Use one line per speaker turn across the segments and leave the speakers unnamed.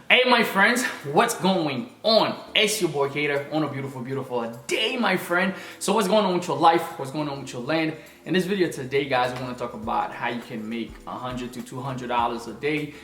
Hey my friends, what's going on? It's your boy Kater on a beautiful day, my friend. So what's going on with your life? What's going on with your land? In this video today, guys, I want to talk about how you can make $100 to $200 a day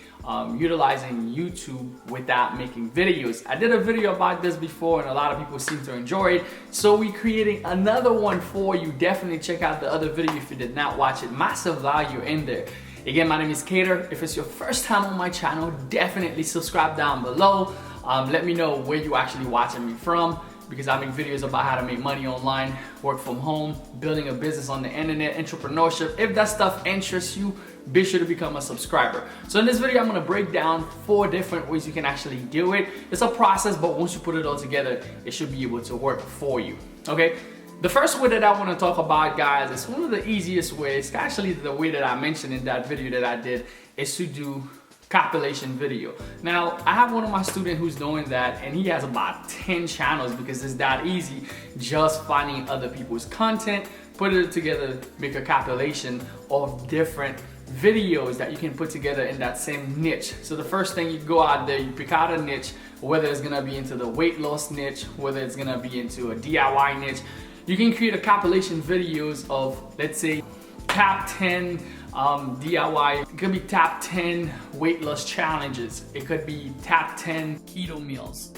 utilizing YouTube without making videos. I did a video about this before and a lot of people seem to enjoy it. So we're creating another one for you. Definitely check out the other video if you did not watch it. Massive value in there. Again, my name is Kater. If it's your first time on my channel, definitely subscribe down below. Let me know where you're actually watching me from, because I make videos about how to make money online, work from home, building a business on the internet, entrepreneurship. If that stuff interests you, be sure to become a subscriber. So in this video, I'm gonna break down 4 different ways you can actually do it. It's a process, but once you put it all together, it should be able to work for you, okay? The first way that I want to talk about, guys, is one of the easiest ways. Actually, the way that I mentioned in that video that I did is to do compilation video. Now, I have one of my students who's doing that, and he has about 10 channels because it's that easy, just finding other people's content, put it together, make a compilation of different videos that you can put together in that same niche. So the first thing, you go out there, you pick out a niche, whether it's gonna be into the weight loss niche, whether it's gonna be into a DIY niche. You can create a compilation videos of, let's say, top 10 DIY. It could be top 10 weight loss challenges. It could be top 10 keto meals.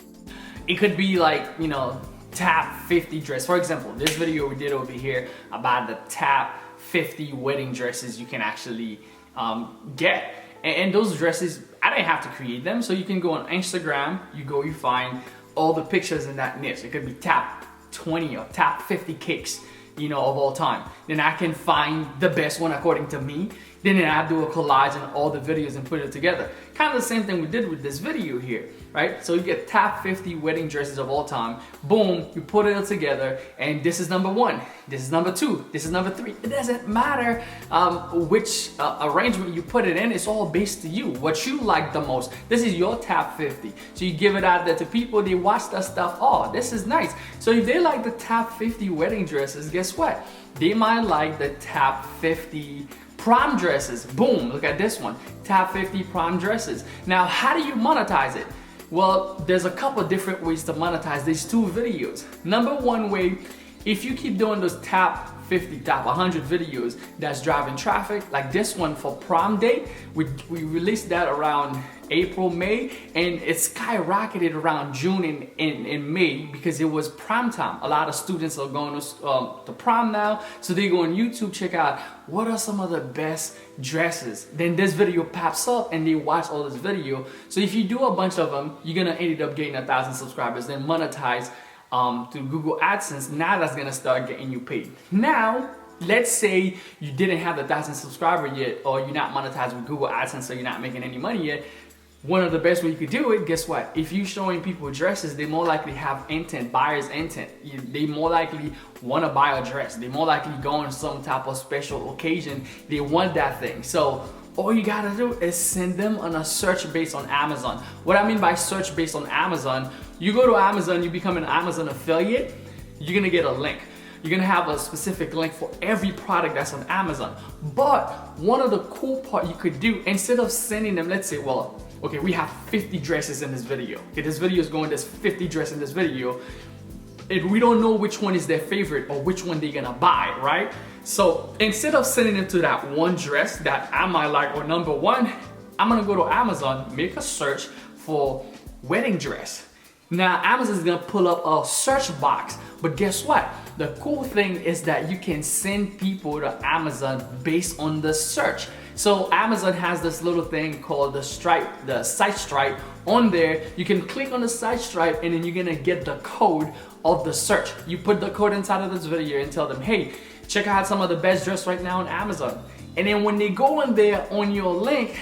It could be like, you know, top 50 dress. For example, this video we did over here about the top 50 wedding dresses you can actually get. And those dresses, I didn't have to create them. So you can go on Instagram, you find all the pictures in that niche. It could be top 20 or top 50 cakes, you know, of all time. Then I can find the best one according to me. Then I do a collage and all the videos and put it together. Kind of the same thing we did with this video here, right? So you get top 50 wedding dresses of all time. Boom, you put it all together, and this is number 1, this is number 2, this is number 3. It doesn't matter which arrangement you put it in. It's all based to you, what you like the most. This is your top 50. So you give it out there to people, they watch that stuff. Oh, this is nice. So if they like the top 50 wedding dresses, guess what? They might like the top 50 prom dresses. Boom, look at this one, top 50 prom dresses. Now, how do you monetize it? Well, there's a couple different ways to monetize these 2 videos. Number 1 way, if you keep doing those top 50, top 100 videos that's driving traffic, like this one for prom day, we released that around April, May, and it skyrocketed around June and May because it was prom time. A lot of students are going to prom now, so they go on YouTube, check out what are some of the best dresses. Then this video pops up and they watch all this video. So if you do a bunch of them, you're gonna end up getting 1,000 subscribers, then monetize through Google AdSense. Now that's gonna start getting you paid. Now, let's say you didn't have 1,000 subscribers yet, or you're not monetized with Google AdSense, so you're not making any money yet. One of the best ways you could do it, guess what? If you're showing people dresses, they more likely have intent, buyer's intent. They more likely want to buy a dress. They more likely go on some type of special occasion. They want that thing. So all you gotta do is send them on a search based on Amazon. What I mean by search based on Amazon, you go to Amazon, you become an Amazon affiliate, you're gonna get a link. You're gonna have a specific link for every product that's on Amazon. But one of the cool part you could do, instead of sending them, let's say, well, okay, we have 50 dresses in this video. Okay, this video is going, there's 50 dresses in this video. And we don't know which one is their favorite or which one they're gonna buy, right? So instead of sending them to that one dress that I might like, or number 1, I'm gonna go to Amazon, make a search for wedding dress. Now, Amazon is gonna pull up a search box, but guess what? The cool thing is that you can send people to Amazon based on the search. So Amazon has this little thing called the site stripe on there. You can click on the site stripe and then you're gonna get the code of the search. You put the code inside of this video and tell them, hey, check out some of the best dress right now on Amazon. And then when they go in there on your link,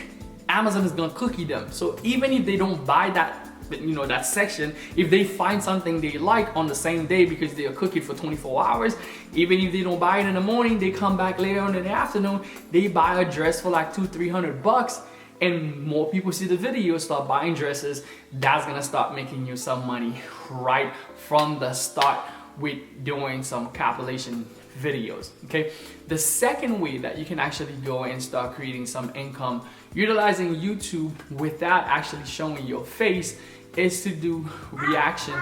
Amazon is gonna cookie them. So even if they don't buy that, you know, that section, if they find something they like on the same day, because they are cooking for 24 hours, even if they don't buy it in the morning, they come back later on in the afternoon, they buy a dress for like $200-300, and more people see the video, start buying dresses. That's gonna start making you some money right from the start with doing some compilation videos, okay? The second way that you can actually go and start creating some income utilizing YouTube without actually showing your face is to do reaction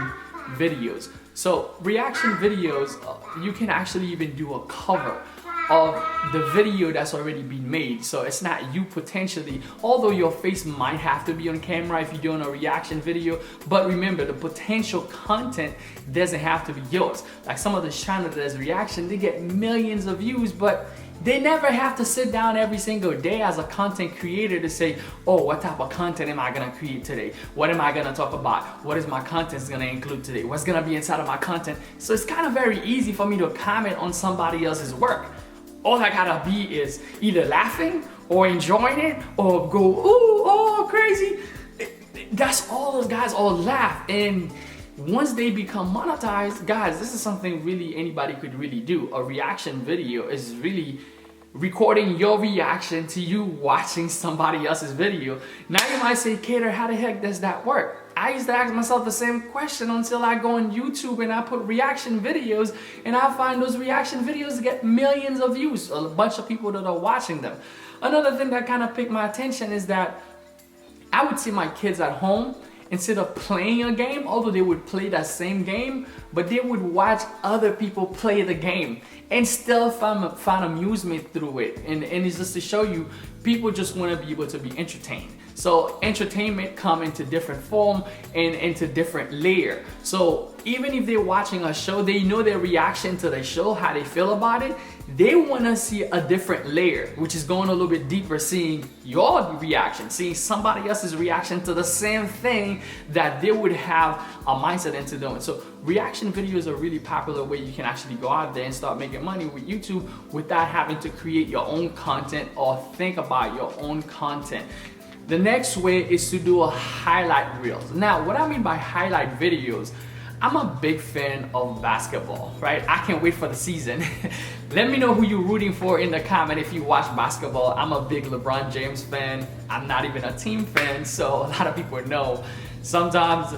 videos. So reaction videos, you can actually even do a cover of the video that's already been made. So it's not you potentially, although your face might have to be on camera if you're doing a reaction video, but remember, the potential content doesn't have to be yours. Like some of the channels that does reaction, they get millions of views, but they never have to sit down every single day as a content creator to say, oh, what type of content am I gonna create today? What am I gonna talk about? What is my content gonna include today? What's gonna be inside of my content? So it's kind of very easy for me to comment on somebody else's work. All I gotta be is either laughing or enjoying it or go, ooh, oh, crazy. That's all those guys all laugh. And once they become monetized, guys, this is something really anybody could really do. A reaction video is really recording your reaction to you watching somebody else's video. Now you might say, Kater, how the heck does that work? I used to ask myself the same question until I go on YouTube and I put reaction videos, and I find those reaction videos get millions of views, a bunch of people that are watching them. Another thing that kind of piqued my attention is that I would see my kids at home, instead of playing a game, although they would play that same game, but they would watch other people play the game and still find amusement through it. And it's just to show you, people just want to be able to be entertained. So entertainment come into different form and into different layer. So even if they're watching a show, they know their reaction to the show, how they feel about it. They want to see a different layer, which is going a little bit deeper, seeing your reaction, seeing somebody else's reaction to the same thing that they would have a mindset into doing. So reaction videos are a really popular way you can actually go out there and start making money with YouTube without having to create your own content or think about your own content. The next way is to do a highlight reels. Now, what I mean by highlight videos, I'm a big fan of basketball, right? I can't wait for the season. Let me know who you're rooting for in the comment if you watch basketball. I'm a big LeBron James fan. I'm not even a team fan, so a lot of people know. Sometimes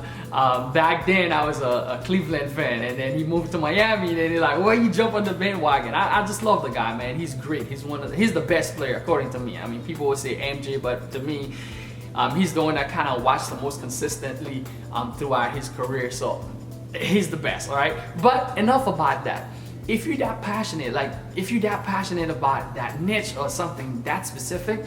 back then I was a Cleveland fan, and then he moved to Miami, and they're like, "Well, you jump on the bandwagon." I just love the guy, man. He's great. He's the best player according to me. I mean, people would say MJ, but to me, he's the one that kind of watched the most consistently throughout his career. So he's the best, all right? But enough about that. If you're that passionate, about that niche or something that specific,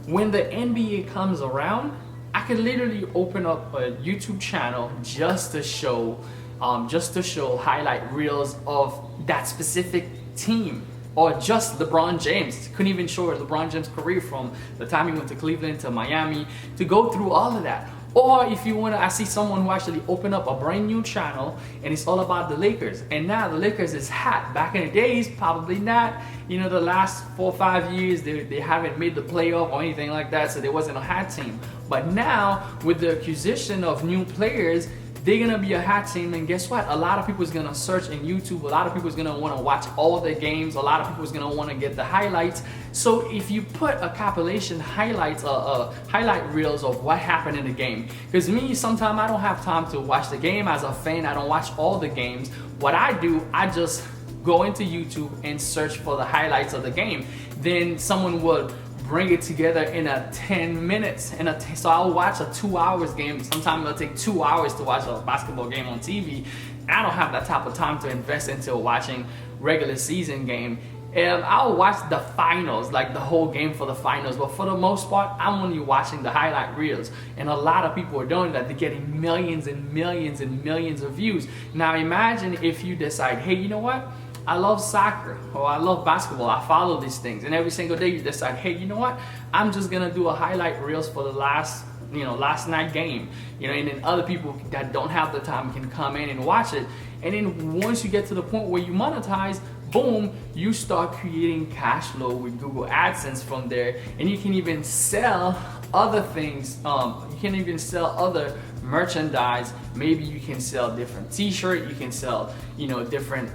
when the NBA comes around, I could literally open up a YouTube channel just to show highlight reels of that specific team, or just LeBron James. Couldn't even show LeBron James' career from the time he went to Cleveland to Miami, to go through all of that. Or if you want to, I see someone who actually opened up a brand new channel and it's all about the Lakers. And now the Lakers is hot. Back in the days, probably not. You know, the last 4 or 5 years, they haven't made the playoff or anything like that, so there wasn't a hot team. But now, with the acquisition of new players, they're gonna be a hot team, and guess what? A lot of people is gonna search in YouTube. A lot of people is gonna want to watch all the games. A lot of people is gonna want to get the highlights. So if you put a compilation highlights, highlight reels of what happened in the game, because me, sometimes I don't have time to watch the game. As a fan, I don't watch all the games. What I do, I just go into YouTube and search for the highlights of the game. Then someone would bring it together in a 10 minutes. So I'll watch a 2 hours game. Sometimes it'll take 2 hours to watch a basketball game on TV. I don't have that type of time to invest into watching regular season game. And I'll watch the finals, like the whole game for the finals. But for the most part, I'm only watching the highlight reels. And a lot of people are doing that. They're getting millions and millions and millions of views. Now imagine if you decide, hey, you know what? I love soccer, or I love basketball, I follow these things, and every single day you decide, hey, you know what, I'm just gonna do a highlight reels for the last night game, and then other people that don't have the time can come in and watch it. And then once you get to the point where you monetize, boom, you start creating cash flow with Google AdSense from there, and you can even sell other things. You can even sell other merchandise. Maybe you can sell different t-shirts, you can sell different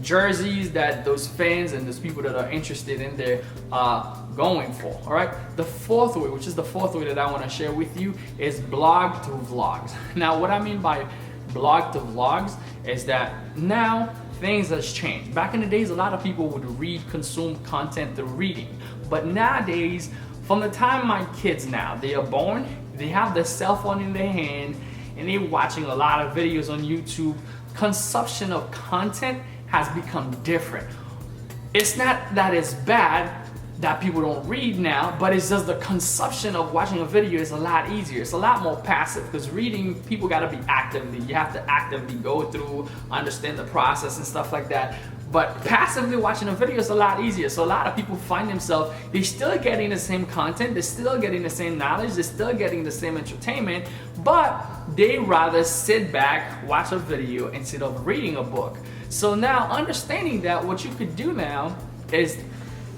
jerseys that those fans and those people that are interested in there are going for. All right, the fourth way, which is the fourth way that I want to share with you, is blog to vlogs. Now what I mean by blog to vlogs is that now things has changed. Back in the days, a lot of people would consume content through reading, but nowadays From the time my kids now, they are born, they have the cell phone in their hand and they're watching a lot of videos on YouTube. Consumption of content has become different. It's not that it's bad that people don't read now, but it's just the consumption of watching a video is a lot easier. It's a lot more passive, because reading, people gotta be actively, you have to actively go through, understand the process and stuff like that. But passively watching a video is a lot easier. So a lot of people find themselves, they're still getting the same content, they're still getting the same knowledge, they're still getting the same entertainment, but they rather sit back, watch a video instead of reading a book. So now, understanding that, what you could do now is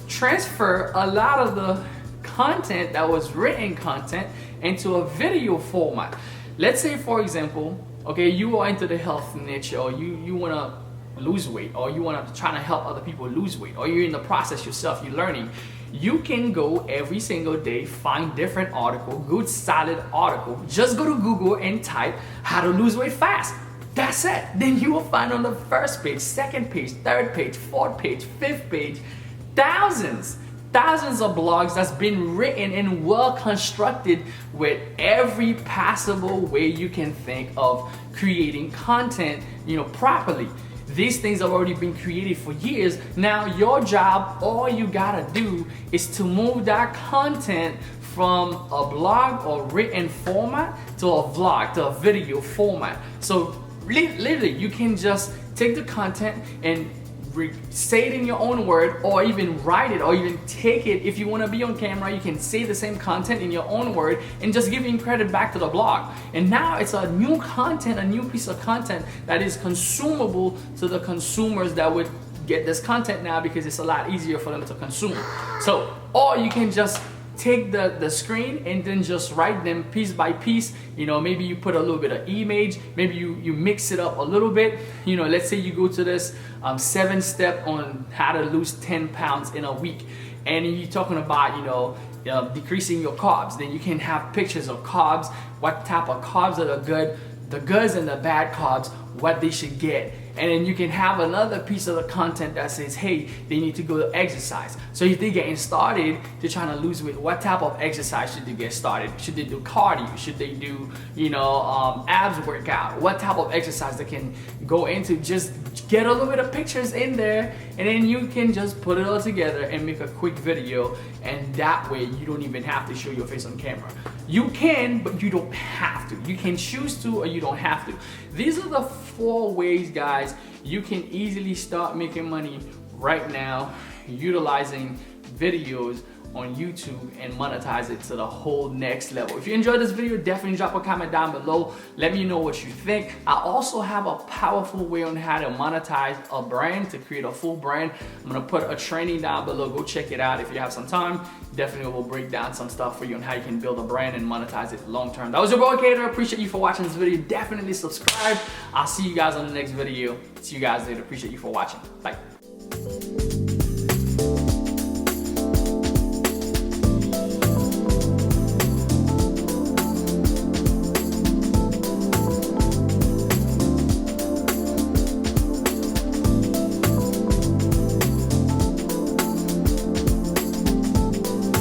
transfer a lot of the content that was written content into a video format. Let's say, for example, okay, you are into the health niche, or you want to lose weight, or you want to try to help other people lose weight, or you're in the process yourself, you're learning. You can go every single day, find different article, good solid article. Just go to Google and type how to lose weight fast. That's it. Then you will find on the first page, second page, third page, fourth page, fifth page, thousands of blogs that's been written and well constructed with every possible way you can think of creating content, properly. These things have already been created for years. Now your job, all you gotta do is to move that content from a blog or written format to a vlog, to a video format. So literally, you can just take the content and say it in your own word, or even write it, or even take it. If you want to be on camera, you can say the same content in your own word and just giving credit back to the blog. And now it's a new content, a new piece of content that is consumable to the consumers that would get this content now, because it's a lot easier for them to consume. So, or you can just take the screen and then just write them piece by piece. Maybe you put a little bit of image, maybe you mix it up a little bit. Let's say you go to this 7-step on how to lose 10 pounds in a week, and you're talking about decreasing your carbs. Then you can have pictures of carbs, what type of carbs are the goods and the bad carbs, what they should get. And then you can have another piece of the content that says, hey, they need to go to exercise. So if they're getting started, they're trying to lose weight, what type of exercise should they get started? Should they do cardio? Should they do, abs workout? What type of exercise they can go into? Just get a little bit of pictures in there, and then you can just put it all together and make a quick video. And that way you don't even have to show your face on camera. You can, but you don't have to. You can choose to, or you don't have to. These are the 4 ways, guys, you can easily start making money right now, utilizing videos on YouTube and monetize it to the whole next level. If you enjoyed this video, definitely drop a comment down below. Let me know what you think. I also have a powerful way on how to monetize a brand, to create a full brand. I'm gonna put a training down below. Go check it out if you have some time. Definitely will break down some stuff for you on how you can build a brand and monetize it long term. That was your boy Kater. Appreciate you for watching this video. Definitely subscribe. I'll see you guys on the next video. See you guys later. Appreciate you for watching. Bye.